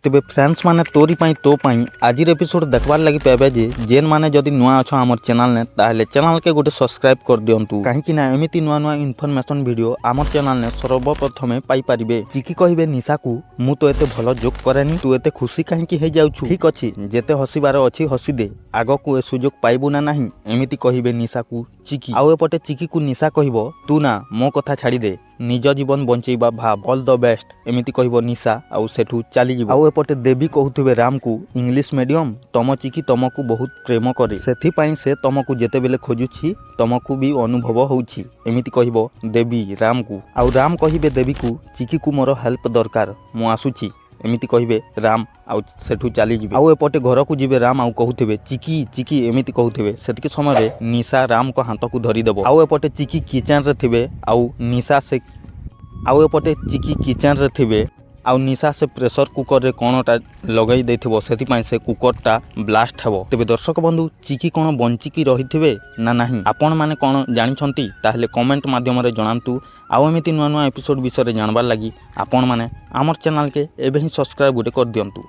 तेबे फ्रेंड्स माने तोरी पाई तो पाई आजिर एपिसोड देखबार लगी पाइबे जे जेन माने जदि नुआ अछ हमर चैनल ने ताहले चैनल के गोटे सब्सक्राइब कर दियंतु काहेकि ना एमिति नुआ नुआ इन्फॉर्मेशन वीडियो हमर चैनल ने सर्वप्रथमे पाई परिबे। चिकी कहिबे निशा को मु तो एते भलो जोक करेनी, तू एते खुशी काहेकि हे जाउछु। ठीक अछि, जेते हसीबार अछि हसी दे, आगो को ए सुजोग पाइबु ना नाही, एमिति कहिबे निशा को चिकी। आउ एपटे चिकी को निशा कहिबो तू ना मो कथा छाड़ी दे, निज जीवन बंचेबा भाव, ऑल द बेस्ट एमिति कहिबो निशा आउ सेठू चली जिवो। आउ एपटे देवी कहूथिबे राम को इंग्लिश मीडियम तम चिकी तुमको बहुत प्रेम करे, सेथि पई से तुमको जेते बेले खोजुछि तुमको भी अनुभव होउछि एमिति कहिबो देवी राम को। आउ राम कहिबे देवी को चिकी को मोर हेल्प दरकार, मु आसुछि एमिति कहिबे राम आउ सेठू चली जिबे। आउ एपटे घर को जिबे राम आउ कहूथिबे चिकी चिकी एमिति कहूथिबे, सेतिके समय रे निशा राम को हाथ को धरी देबो। आउ एपटे चिकी किचन रे थिबे आउ निशा से आउ एपटे चिकी किचन रे थिबे आउ निशा से प्रेशर कुकर रे कोनटा लगई देथिबो, सेति पई से कुकरटा ब्लास्ट हेबो। तबे दर्शक बंधु चिकी कोन बंचिकी रहिथिबे ना नाही, आपण माने कोन जानिछंती ताहले कमेंट माध्यम रे जणांतु। आउ एमिति नुआ नुआ एपिसोड विषय रे जानबार लागि आपण माने हमर चैनल के एबे ही सब्सक्राइब गुटे कर दियंतु।